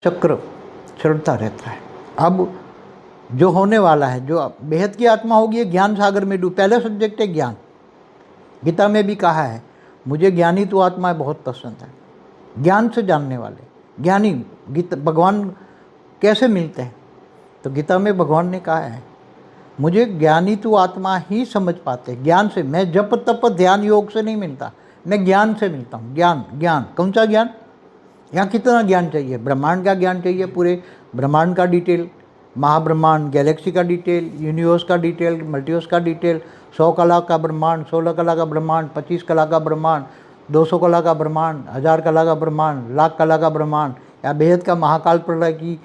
चक्र चलता रहता है। अब जो होने वाला है, जो बेहद की आत्मा होगी, ये ज्ञान सागर में डूब। पहला सब्जेक्ट है ज्ञान। गीता में भी कहा है, मुझे ज्ञानी तो आत्माएं बहुत पसंद है। ज्ञान से जानने वाले ज्ञानी। गीता भगवान कैसे मिलते हैं? तो गीता में भगवान ने कहा है, मुझे ज्ञानी तो आत्मा ही समझ पाते। ज्ञान से, मैं जप तप ध्यान योग से नहीं मिलता, मैं ज्ञान से मिलता हूँ। ज्ञान, ज्ञान कौन सा ज्ञान? यहाँ कितना ज्ञान चाहिए? ब्रह्मांड का ज्ञान चाहिए, पूरे ब्रह्मांड का डिटेल, महाब्रह्मांड, गैलेक्सी का डिटेल, यूनिवर्स का डिटेल, मल्टीवर्स का डिटेल, 100 कला का ब्रह्मांड, 16 कला का ब्रह्मांड, 25 कला का ब्रह्मांड, 200 कला का ब्रह्मांड, 1000 कला का ब्रह्मांड, लाख कला का ब्रह्मांड, या बेहद का महाकाल प्रलय की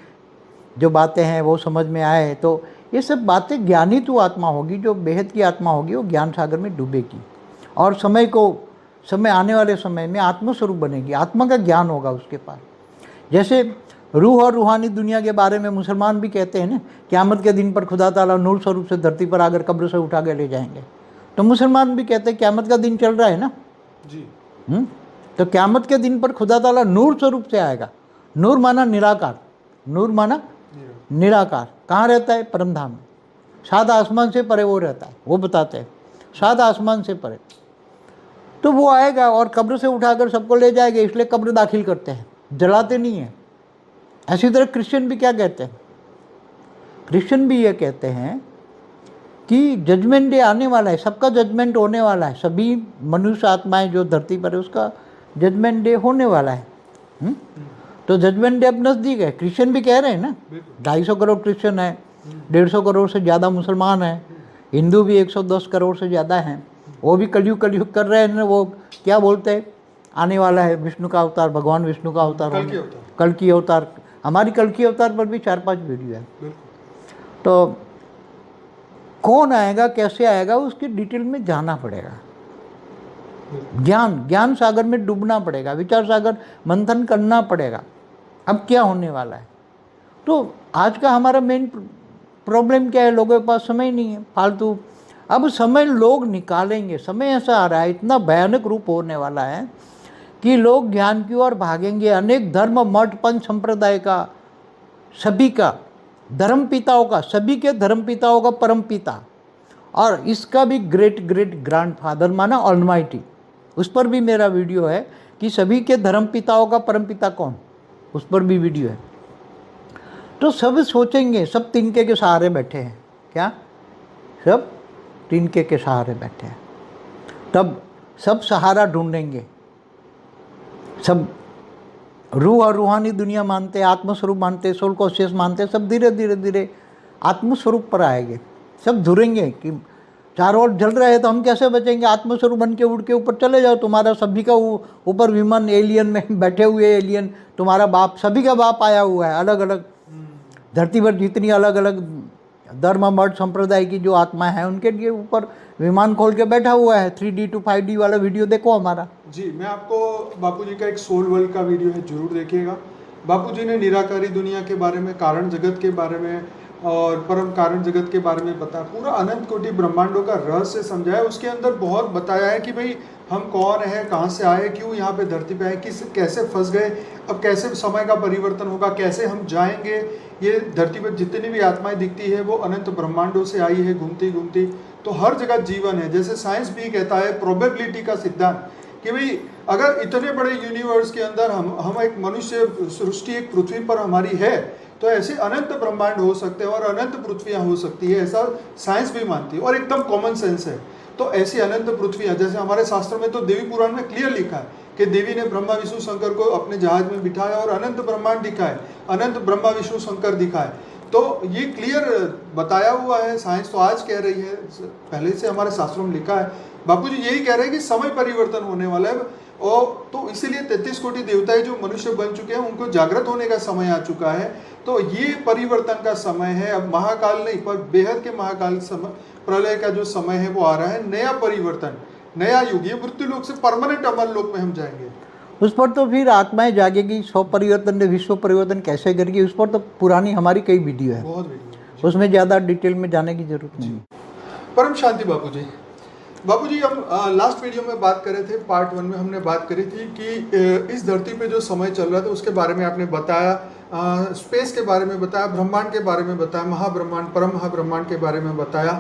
जो बातें हैं वो समझ में आए। तो ये सब बातें ज्ञानी तो आत्मा होगी, जो बेहद की आत्मा होगी, वो ज्ञान सागर में डूबेगी और समय आने वाले समय में आत्मस्वरूप बनेगी। आत्मा का ज्ञान होगा उसके पास। जैसे रूह और रूहानी दुनिया के बारे में मुसलमान भी कहते हैं ना, क़यामत के दिन पर खुदा ताला नूर स्वरूप से धरती पर आकर कब्र से उठा के ले जाएंगे। तो मुसलमान भी कहते हैं क़यामत का दिन चल रहा है ना जी। तो क़यामत के दिन पर खुदा ताला नूर स्वरूप से आएगा। नूर माना निराकार, नूर माना निराकार। कहाँ रहता है? परमधाम में। सात आसमान से परे वो रहता है, वो बताते हैं, सात आसमान से परे। तो वो आएगा और कब्र से उठाकर सबको ले जाएगा, इसलिए कब्र दाखिल करते हैं, जलाते नहीं हैं। ऐसी तरह क्रिश्चियन भी क्या कहते हैं? क्रिश्चियन भी ये कहते हैं कि जजमेंट डे आने वाला है, सबका जजमेंट होने वाला है। सभी मनुष्य आत्माएं जो धरती पर है, उसका जजमेंट डे होने वाला है। तो जजमेंट डे अब नज़दीक है। क्रिश्चियन भी कह रहे हैं ना, 250 करोड़ क्रिश्चियन है, 150 करोड़ से ज़्यादा मुसलमान हैं, हिंदू भी 110 करोड़ से ज़्यादा हैं। वो भी कलयुग कलयुग कर रहे हैं ना। वो क्या बोलते हैं, आने वाला है विष्णु का अवतार, भगवान विष्णु का अवतार, कल की अवतार। हमारी कल की अवतार पर भी 4-5 वीडियो है। तो कौन आएगा, कैसे आएगा, उसकी डिटेल में जाना पड़ेगा। ज्ञान सागर में डूबना पड़ेगा, विचार सागर मंथन करना पड़ेगा। अब क्या होने वाला है? तो आज का हमारा मेन प्रॉब्लम क्या है? लोगों के पास समय नहीं है, फालतू। अब समय लोग निकालेंगे। समय ऐसा आ रहा है, इतना भयानक रूप होने वाला है कि लोग ज्ञान की ओर भागेंगे। अनेक धर्म, मठ, पंच संप्रदाय का, सभी का, धर्म पिताओं का, सभी के धर्म पिताओं का परम पिता, और इसका भी ग्रेट ग्रेट ग्रैंडफादर माना ऑलमाइटी। उस पर भी मेरा वीडियो है कि सभी के धर्म पिताओं का परम पिता कौन, उस पर भी वीडियो है। तो सब सोचेंगे, सब तिनके के सहारे बैठे हैं। क्या? सब तिनके के सहारे बैठे हैं। तब सब सहारा ढूंढेंगे। सब रूह और रूहानी दुनिया मानते, आत्मस्वरूप मानते, सोल कॉन्शियस मानते, सब धीरे धीरे धीरे आत्मस्वरूप पर आएंगे। सब धुरेंगे कि चारों ओर जल रहे हैं तो हम कैसे बचेंगे? आत्मस्वरूप बन के उड़ के ऊपर चले जाओ। तुम्हारा सभी का ऊपर विमान, एलियन में बैठे हुए एलियन, तुम्हारा बाप, सभी का बाप आया हुआ है। अलग अलग धरती पर जितनी अलग अलग धर्म, मठ, संप्रदाय की जो आत्मा है, उनके लिए ऊपर विमान खोल के बैठा हुआ है। 3D to 5D वाला वीडियो देखो हमारा जी। मैं आपको बापूजी का एक सोल वर्ल्ड का वीडियो है, जरूर देखिएगा। बापूजी ने निराकारी दुनिया के बारे में, कारण जगत के बारे में और परम कारण जगत के बारे में बताया। पूरा अनंत कोटि ब्रह्मांडों का रहस्य समझाया। उसके अंदर बहुत बताया है कि भाई हम कौन है, कहाँ से आए, क्यों यहाँ पे धरती पे आए, कैसे फंस गए, अब कैसे समय का परिवर्तन होगा, कैसे हम जाएंगे। ये धरती पर जितनी भी आत्माएं दिखती है वो अनंत ब्रह्मांडों से आई है, घूमती घूमती। तो हर जगह जीवन है। जैसे साइंस भी कहता है, प्रोबेबिलिटी का सिद्धांत, कि भाई अगर इतने बड़े यूनिवर्स के अंदर हम एक मनुष्य सृष्टि एक पृथ्वी पर हमारी है, तो ऐसे अनंत ब्रह्मांड हो सकते हैं और अनंत पृथ्वियां हो सकती है, ऐसा साइंस भी मानती है और एकदम कॉमन सेंस है। तो ऐसी अनंत पृथ्वियां, जैसे हमारे शास्त्र में तो देवी पुराण में क्लियर लिखा है कि देवी ने ब्रह्मा विष्णु शंकर को अपने जहाज में बिठाया और अनंत ब्रह्मांड दिखाए, अनंत ब्रह्मा विष्णु शंकर दिखाए। तो ये क्लियर बताया हुआ है। साइंस तो आज कह रही है, पहले से हमारे शास्त्रों में लिखा है। बापूजी यही कह रहे हैं कि समय परिवर्तन होने वाला है, और तो इसीलिए 33 कोटि देवताएं जो मनुष्य बन चुके हैं, उनको जागृत होने का समय आ चुका है। तो ये परिवर्तन का समय है। अब महाकाल नहीं, पर बेहद के महाकाल समय, प्रलय का जो समय है वो आ रहा है। नया परिवर्तन, नया युग, ये मृत्यु लोक से परमानेंट अमर लोक में हम जाएंगे। उस पर तो फिर आत्माएं जागेगी। 100 परिवर्तन ने विश्व परिवर्तन कैसे करेगी, उस पर तो पुरानी हमारी कई वीडियो है, बहुत वीडियो, उसमें ज़्यादा डिटेल में जाने की जरूरत नहीं। परम शांति बापू जी, बापूजी, हम लास्ट वीडियो में बात कर रहे थे, पार्ट 1 में हमने बात करी थी कि इस धरती पे जो समय चल रहा था उसके बारे में आपने बताया, स्पेस के बारे में बताया, ब्रह्मांड के बारे में बताया, महाब्रह्मांड, परम महाब्रह्मांड के बारे में बताया,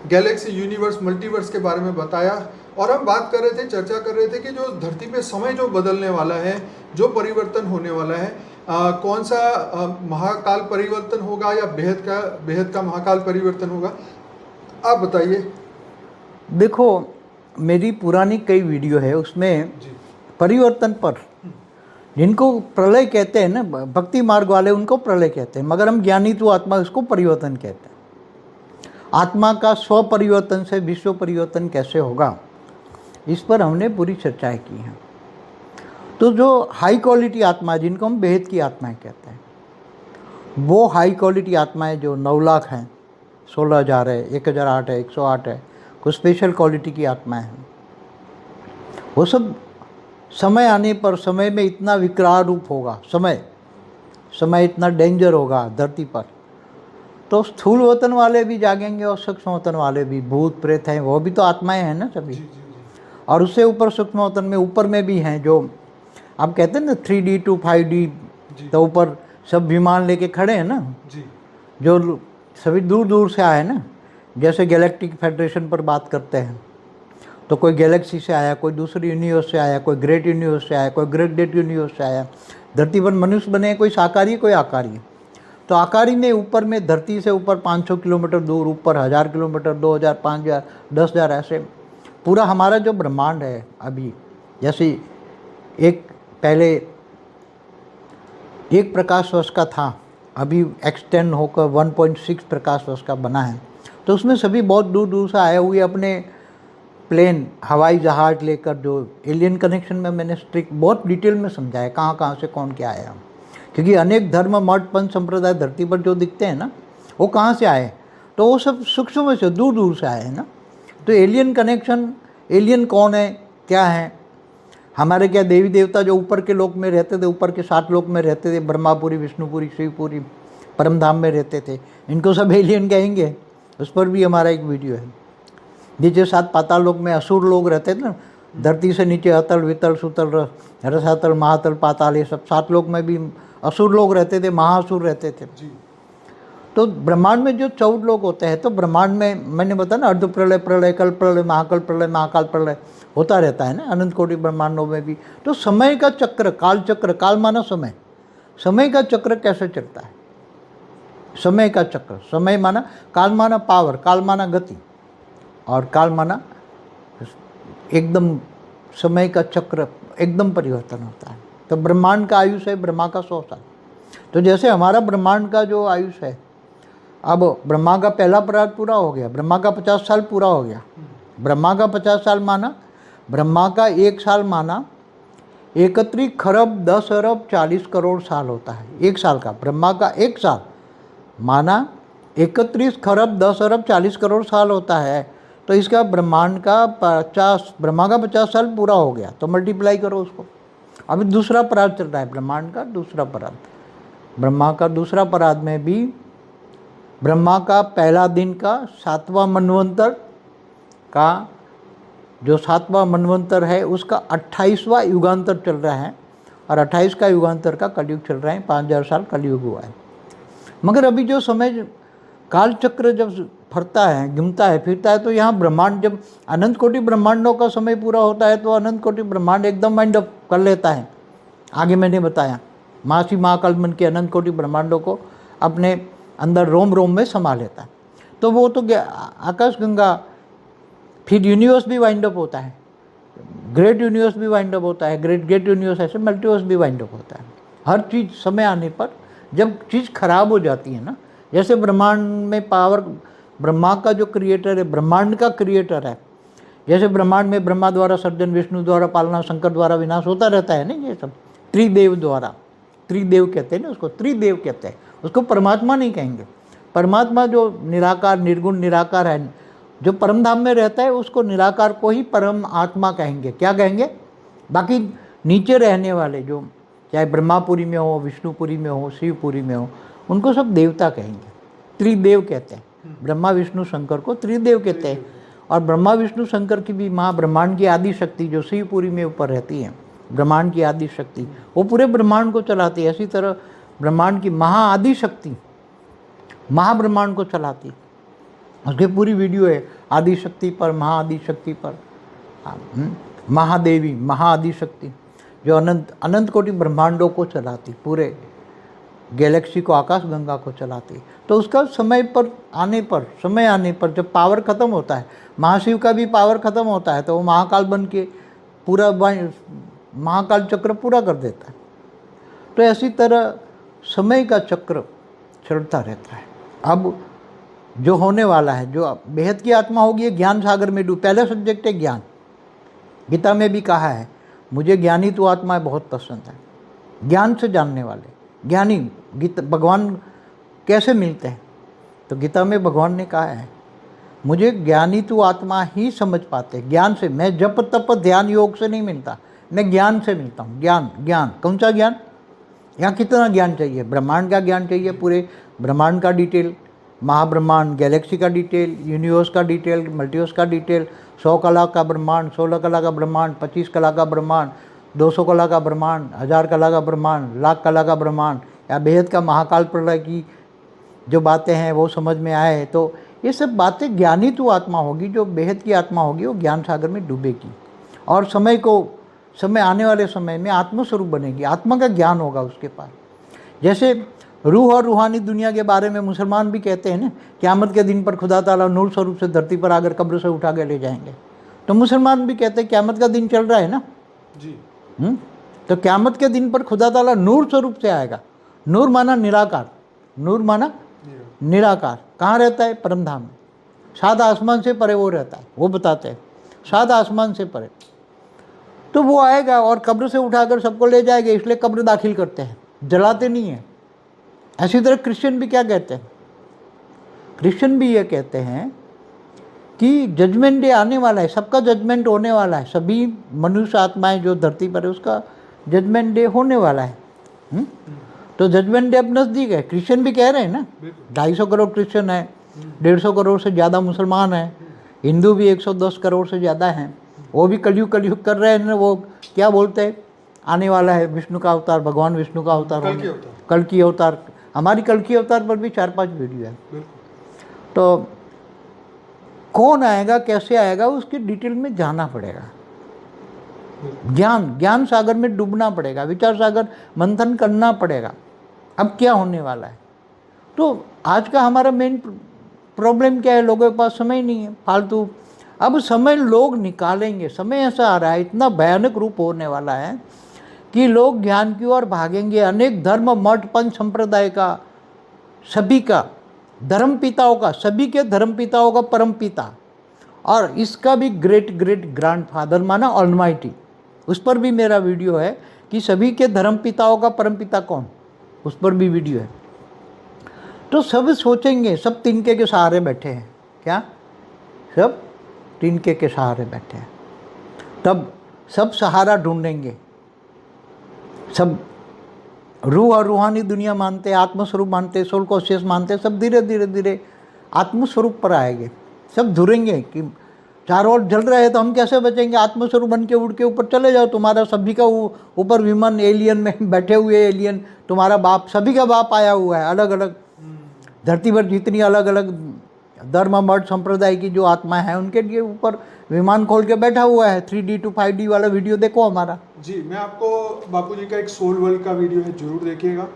गैलेक्सी, यूनिवर्स, मल्टीवर्स के बारे में बताया। और हम बात कर रहे थे, चर्चा कर रहे थे कि जो धरती पे समय जो बदलने वाला है, जो परिवर्तन होने वाला है, कौन सा महाकाल परिवर्तन होगा या बेहद का महाकाल परिवर्तन होगा, आप बताइए। देखो, मेरी पुरानी कई वीडियो है, उसमें परिवर्तन पर, जिनको प्रलय कहते हैं ना, भक्ति मार्ग वाले उनको प्रलय कहते हैं, मगर हम ज्ञानी तो आत्मा उसको परिवर्तन कहते हैं। आत्मा का स्व परिवर्तन से विश्व परिवर्तन कैसे होगा, इस पर हमने पूरी चर्चाएं की हैं। तो जो हाई क्वालिटी आत्मा, जिनको हम बेहद की आत्माएं कहते हैं, वो हाई क्वालिटी आत्माएं जो 9 लाख हैं, 16,000 है, 1,008 है, 108 है, कुछ स्पेशल क्वालिटी की आत्माएं हैं, वो सब समय आने पर, समय में इतना विकराल रूप होगा, समय इतना डेंजर होगा धरती पर, तो स्थूल वतन वाले भी जागेंगे और सूक्ष्म वतन वाले भी, भूत प्रेत हैं, वो भी तो आत्माएं हैं ना सभी। और उससे ऊपर सूक्ष्म वतन में ऊपर में भी हैं, जो आप कहते हैं ना 3D to 5D, तो ऊपर सब विमान लेके खड़े हैं ना जी, जो सभी दूर दूर से आए ना। जैसे गैलेक्टिक फेडरेशन पर बात करते हैं, तो कोई गैलेक्सी से आया, कोई दूसरी यूनिवर्स से आया, कोई ग्रेट यूनिवर्स से आया, कोई ग्रेट डेट यूनिवर्स से आया। धरती पर मनुष्य बने, कोई साकारी कोई आकारी। तो आकारी में ऊपर में, धरती से ऊपर 500 किलोमीटर दूर, ऊपर 1000 किलोमीटर, 2000, 5000, 10,000, ऐसे पूरा हमारा जो ब्रह्मांड है अभी, जैसे एक पहले 1 प्रकाश वर्ष का था, अभी एक्सटेंड होकर 1.6 प्रकाश वर्ष का बना है। तो उसमें सभी बहुत दूर दूर से आए हुए अपने प्लेन, हवाई जहाज लेकर, जो एलियन कनेक्शन में मैंने स्ट्रिक्ट बहुत डिटेल में समझाया कहाँ कहाँ से कौन क्या आया, क्योंकि अनेक धर्म, मठ, पंथ, संप्रदाय धरती पर जो दिखते हैं ना, वो कहाँ से आए, तो वो सब सूक्ष्म से दूर दूर से आए हैं ना। तो एलियन कनेक्शन, एलियन कौन है, क्या है, हमारे क्या देवी देवता जो ऊपर के लोक में रहते थे, ऊपर के 7 लोक में रहते थे, ब्रह्मापुरी, विष्णुपुरी, शिवपुरी, परमधाम में रहते थे, इनको सब एलियन कहेंगे। उस पर भी हमारा एक वीडियो है। नीचे 7 पाताल लोक में असुर लोग रहते थे ना, धरती से नीचे अतल, वितल, सुतल, रसातल, महातल, पाताल, ये सब 7 लोक में भी असुर लोग रहते थे, महाअसुर रहते थे। तो ब्रह्मांड में जो 14 लोग होते हैं, तो ब्रह्मांड में मैंने बताया ना, अर्ध प्रलय, प्रलय, कल प्रलय, महाकाल प्रलय होता रहता है ना, अनंत कोटि ब्रह्मांडों में भी। तो समय का चक्र, काल चक्र, काल माना समय, समय का चक्र कैसे चलता है, समय का चक्र, समय माना, काल माना पावर, काल माना गति, और काल माना एकदम समय का चक्र एकदम परिवर्तन होता है। तो ब्रह्मांड का आयुष्य है ब्रह्मा का 100 साल। तो जैसे हमारा ब्रह्मांड का जो आयुष्य है, अब ब्रह्मा का पहला परार्थ पूरा हो गया, ब्रह्मा का 50 साल पूरा हो गया। ब्रह्मा का 50 साल माना, ब्रह्मा का 1 साल माना 31 खरब 10 अरब 40 करोड़ साल होता है, 1 साल का। ब्रह्मा का 1 साल माना 31 खरब 10 अरब 40 करोड़ साल होता है। तो इसका ब्रह्मांड का 50, ब्रह्मा का 50 साल पूरा हो गया, तो मल्टीप्लाई करो उसको। अभी दूसरा परार्थ चल रहा है, ब्रह्मांड का दूसरा परार्थ। ब्रह्मा का दूसरा परार्थ में भी ब्रह्मा का पहला दिन का 7वां मनवंतर का, जो 7वां मनवंतर है, उसका 28वां युगांतर चल रहा है, और 28 का युगांतर का कलयुग चल रहा है, 5000 साल कलयुग हुआ है। मगर अभी जो समय काल चक्र जब फरता है, घूमता है, फिरता है, तो यहाँ ब्रह्मांड, जब अनंत कोटि ब्रह्मांडों का समय पूरा होता है, तो अनंत कोटि ब्रह्मांड एकदम वाइंड अप कर लेता है। आगे मैंने बताया, मासी महाकाल मन के अनंत कोटि ब्रह्मांडों को अपने अंदर रोम रोम में समा लेता है। तो वो तो आकाश गंगा, फिर यूनिवर्स भी वाइंड अप होता है, ग्रेट यूनिवर्स भी वाइंड अप होता है, ग्रेट यूनिवर्स, ऐसे मल्टीवर्स भी वाइंड अप होता है। हर चीज़ समय आने पर जब चीज़ खराब हो जाती है ना, जैसे ब्रह्मांड में पावर, ब्रह्मा का जो क्रिएटर है, ब्रह्मांड का क्रिएटर है, जैसे ब्रह्मांड में ब्रह्मा द्वारा सर्जन, विष्णु द्वारा पालना, शंकर द्वारा विनाश होता रहता है ना, ये सब त्रिदेव द्वारा, त्रिदेव कहते हैं ना उसको, त्रिदेव कहते हैं उसको, परमात्मा नहीं कहेंगे। परमात्मा जो निराकार, निर्गुण निराकार है, जो परमधाम में रहता है, उसको निराकार को ही परम आत्मा कहेंगे। क्या कहेंगे? बाकी नीचे रहने वाले जो, चाहे ब्रह्मापुरी में हो, विष्णुपुरी में हो, शिवपुरी में हो, उनको सब देवता कहेंगे, त्रिदेव कहते हैं। ब्रह्मा विष्णु शंकर को त्रिदेव कहते हैं। और ब्रह्मा विष्णु शंकर की भी महाब्रह्मांड की आदि शक्ति जो शिवपुरी में ऊपर रहती है, ब्रह्मांड की आदि शक्ति, वो पूरे ब्रह्मांड को चलाती है। इसी तरह ब्रह्मांड की महाआदि शक्ति महाब्रह्मांड को चलाती है। उसकी पूरी वीडियो है आदि शक्ति पर, महाआदि शक्ति पर, महादेवी महाआदि शक्ति जो अनंत अनंत कोटि ब्रह्मांडों को चलाती, पूरे गैलेक्सी को, आकाश गंगा को चलाती। तो उसका समय आने पर जब पावर ख़त्म होता है, महाशिव का भी पावर ख़त्म होता है, तो वो महाकाल बन के पूरा महाकाल चक्र पूरा कर देता है। तो ऐसी तरह समय का चक्र चलता रहता है। अब जो होने वाला है, जो बेहद की आत्मा होगी, ये ज्ञान सागर में डूब। पहला सब्जेक्ट है ज्ञान। गीता में भी कहा है, मुझे ज्ञानी तो आत्माएं बहुत पसंद है। ज्ञान से जानने वाले ज्ञानी। गीता भगवान कैसे मिलते हैं? तो गीता में भगवान ने कहा है, मुझे ज्ञानी तो आत्मा ही समझ पाते। ज्ञान से, मैं जप तप ध्यान योग से नहीं मिलता, मैं ज्ञान से मिलता हूँ। ज्ञान कौन सा ज्ञान? यहाँ कितना ज्ञान चाहिए? ब्रह्मांड का ज्ञान चाहिए, पूरे ब्रह्मांड का डिटेल, महाब्रह्मांड, गैलेक्सी का डिटेल, यूनिवर्स का डिटेल, मल्टीवर्स का डिटेल, 100 कला का ब्रह्मांड, 16 कला का ब्रह्मांड, 25 कला का ब्रह्मांड, 200 कला का ब्रह्मांड, 1000 कला का ब्रह्मांड, लाख कला का ब्रह्मांड, या बेहद का महाकाल प्रलय की जो बातें हैं वो समझ में आए। तो ये सब बातें ज्ञानी तो आत्मा होगी, जो बेहद की आत्मा होगी, वो ज्ञान सागर में डूबेगी। और समय आने वाले समय में आत्मस्वरूप बनेगी, आत्मा का ज्ञान होगा उसके पास। जैसे रूह और रूहानी दुनिया के बारे में मुसलमान भी कहते हैं ना, क़यामत के दिन पर खुदा ताला नूर स्वरूप से धरती पर आकर कब्र से उठा के ले जाएंगे। तो मुसलमान भी कहते हैं क़यामत का दिन चल रहा है ना जी। तो क़यामत के दिन पर खुदा ताला नूर स्वरूप से आएगा। नूर माना निराकार, नूर माना निराकार। कहाँ रहता है? परमधाम में। सात आसमान से परे वो रहता है, वो बताते हैं, सात आसमान से परे। तो वो आएगा और कब्र से उठाकर सबको ले जाएगा, इसलिए कब्र दाखिल करते हैं, जलाते नहीं हैं। ऐसी तरह क्रिश्चियन भी क्या कहते हैं? क्रिश्चियन भी ये कहते हैं कि जजमेंट डे आने वाला है, सबका जजमेंट होने वाला है, सभी मनुष्य आत्माएं जो धरती पर है उसका जजमेंट डे होने वाला है। तो जजमेंट डे अब नज़दीक है। क्रिश्चियन भी कह रहे हैं ना, 250 करोड़ क्रिश्चियन है, 150 करोड़ से ज़्यादा मुसलमान हैं, हिंदू भी 110 करोड़ से ज़्यादा हैं, वो भी कलयुग कर रहे हैं ना। वो क्या बोलते हैं? आने वाला है विष्णु का अवतार, भगवान विष्णु का अवतार, कल की अवतार। हमारी कल की अवतार पर भी 4-5 वीडियो है। तो कौन आएगा, कैसे आएगा, उसकी डिटेल में जाना पड़ेगा। ज्ञान सागर में डूबना पड़ेगा, विचार सागर मंथन करना पड़ेगा। अब क्या होने वाला है? तो आज का हमारा मेन प्रॉब्लम क्या है? लोगों के पास समय नहीं है, फालतू। अब समय लोग निकालेंगे। समय ऐसा आ रहा है, इतना भयानक रूप होने वाला है कि लोग ज्ञान की ओर भागेंगे। अनेक धर्म, मठ, पंच संप्रदाय का, सभी का, धर्म पिताओं का, सभी के धर्म पिताओं का परम पिता, और इसका भी ग्रेट ग्रैंडफादर माना ऑलमाइटी। उस पर भी मेरा वीडियो है कि सभी के धर्म पिताओं का परम पिता कौन, उस पर भी वीडियो है। तो सब सोचेंगे, सब तिनके के सहारे बैठे हैं। क्या? सब तिनके के सहारे बैठे हैं। तब सब सहारा ढूंढेंगे। सब रूह और रूहानी दुनिया मानते, आत्मस्वरूप मानते, सोल कॉन्शियस मानते, सब धीरे आत्मस्वरूप पर आएंगे। सब धुरेंगे कि चारों ओर जल रहे हैं तो हम कैसे बचेंगे? आत्मस्वरूप बन के उड़ के ऊपर चले जाओ। तुम्हारा सभी का ऊपर विमान, एलियन में बैठे हुए एलियन, तुम्हारा बाप, सभी का बाप आया हुआ है। अलग अलग धरती पर जितनी अलग अलग धर्म, मठ, संप्रदाय की जो आत्माएं हैं, उनके लिए ऊपर विमान खोल के बैठा हुआ है। 3D to 5D वाला वीडियो देखो हमारा। जी, मैं आपको बापूजी का एक सोल वर्ल्ड का वीडियो है, जरूर देखिएगा।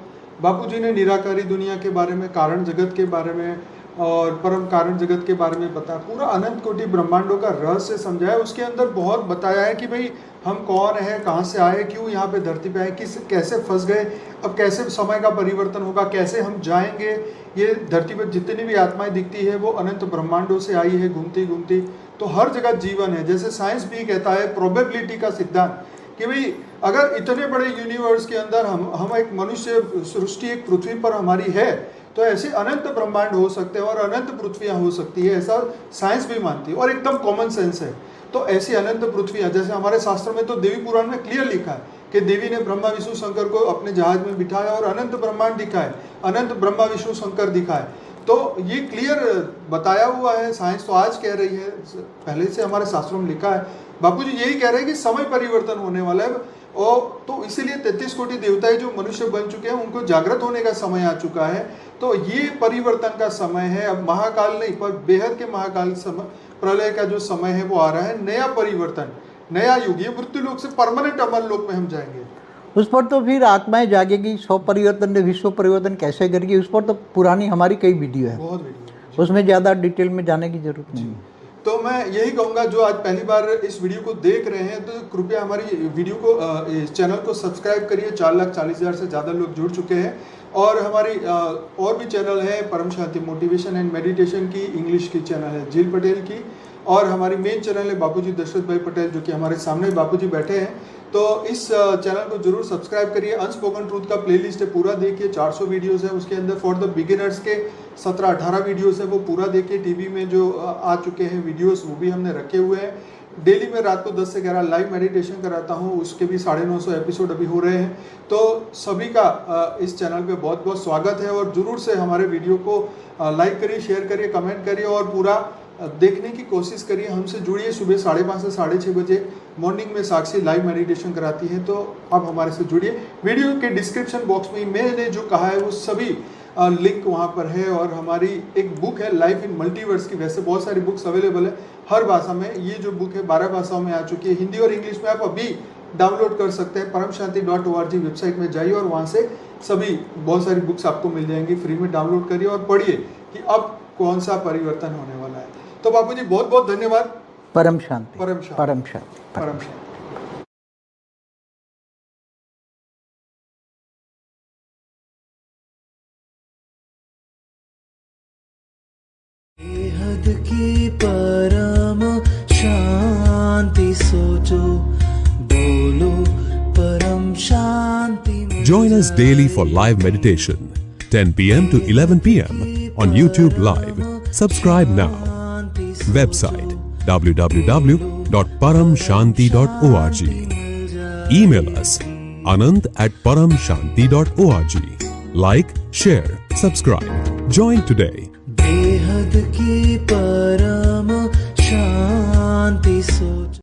बापूजी ने निराकारी दुनिया के बारे में, कारण जगत के बारे में और परम कारण जगत के बारे में बताया। पूरा अनंत कोटि ब्रह्मांडों का रहस्य समझाया। उसके अंदर बहुत बताया है कि भाई हम कौन हैं, कहाँ से आए, क्यों यहाँ पे धरती पे आए, कैसे फंस गए, अब कैसे समय का परिवर्तन होगा, कैसे हम जाएंगे। ये धरती पर जितनी भी आत्माएं दिखती है वो अनंत ब्रह्मांडों से आई है, घूमती। तो हर जगह जीवन है। जैसे साइंस भी कहता है, प्रोबेबिलिटी का सिद्धांत, कि भाई अगर इतने बड़े यूनिवर्स के अंदर हम एक मनुष्य सृष्टि एक पृथ्वी पर हमारी है, तो ऐसे अनंत ब्रह्मांड हो सकते हैं और अनंत पृथ्वियां हो सकती है, ऐसा साइंस भी मानती है और एकदम कॉमन सेंस है। तो ऐसी अनंत पृथ्वियां, जैसे हमारे शास्त्र में तो देवी पुराण में क्लियर लिखा है कि देवी ने ब्रह्मा विष्णु शंकर को अपने जहाज में बिठाया और अनंत ब्रह्मांड दिखाए, अनंत ब्रह्मा विष्णु शंकर दिखाए। तो ये क्लियर बताया हुआ है, साइंस तो आज कह रही है, पहले से हमारे शास्त्रों में लिखा है। बापूजी यही कह रहे हैं कि समय परिवर्तन होने वाला है, और तो इसीलिए 33 कोटि देवताएं जो मनुष्य बन चुके हैं उनको जागृत होने का समय आ चुका है। तो ये परिवर्तन का समय है, अब महाकाल नहीं पर बेहद के महाकाल समय, प्रलय का जो समय है वो आ रहा है, नया परिवर्तन, नया युग, ये मृत्यु लोक से परमानेंट अमर लोक में हम जाएंगे। उस पर तो फिर आत्माएं जागेगी, 100 परिवर्तन ने विश्व परिवर्तन कैसे करेगी, उस पर तो पुरानी हमारी कई वीडियो है, बहुत वीडियो, उसमें ज़्यादा डिटेल में जाने की जरूरत नहीं है। तो मैं यही कहूँगा जो आज पहली बार इस वीडियो को देख रहे हैं तो कृपया हमारी वीडियो को, इस चैनल को सब्सक्राइब करिए। 4,40,000 से ज़्यादा लोग जुड़ चुके हैं, और हमारी और भी चैनल है, परम शांति मोटिवेशन एंड मेडिटेशन की इंग्लिश की चैनल है जिल पटेल की, और हमारी मेन चैनल है बापूजी दशरथ भाई पटेल, जो कि हमारे सामने बापूजी बैठे हैं। तो इस चैनल को जरूर सब्सक्राइब करिए। अनस्पोकन ट्रूथ का प्लेलिस्ट है, पूरा देखिए, 400 वीडियोस है उसके अंदर। फॉर द बिगिनर्स के 17-18 वीडियोस है, वो पूरा देखिए। टीवी में जो आ चुके हैं वीडियोस वो भी हमने रखे हुए हैं। डेली में रात को 10 से 11 लाइव मेडिटेशन कराता हूँ, उसके भी 950 एपिसोड अभी हो रहे हैं। तो सभी का इस चैनल पे बहुत बहुत स्वागत है, और जरूर से हमारे वीडियो को लाइक करिए, शेयर करिए, कमेंट करिए, और पूरा देखने की कोशिश करिए। हमसे जुड़िए। सुबह 5:30 से 6:30 बजे मॉर्निंग में साक्षी लाइव मेडिटेशन कराती है, तो आप हमारे से जुड़िए। वीडियो के डिस्क्रिप्शन बॉक्स में मैंने जो कहा है वो सभी लिंक वहाँ पर है, और हमारी एक बुक है लाइफ इन मल्टीवर्स की। वैसे बहुत सारी बुक्स अवेलेबल है हर भाषा में, ये जो बुक है 12 भाषाओं में आ चुकी है, हिंदी और इंग्लिश में। आप अभी डाउनलोड कर सकते हैं, paramshanti.org वेबसाइट में जाइए, और वहाँ से सभी बहुत सारी बुक्स आपको मिल जाएंगी। फ्री में डाउनलोड करिए और पढ़िए कि अब कौन सा परिवर्तन होने वाला है। तो बापूजी बहुत बहुत धन्यवाद। परम शांति, परम शांति, परम शांति, परम शांति। बेहद की परम शांति सोचो, बोलो परम शांति। Join us daily for live meditation, 10 p.m. to 11 p.m. on YouTube Live. Subscribe now. Website www.paramshanti.org. Email us anant@paramshanti.org. Like, share, subscribe. Join today. बेहद की परम शांति सोचो।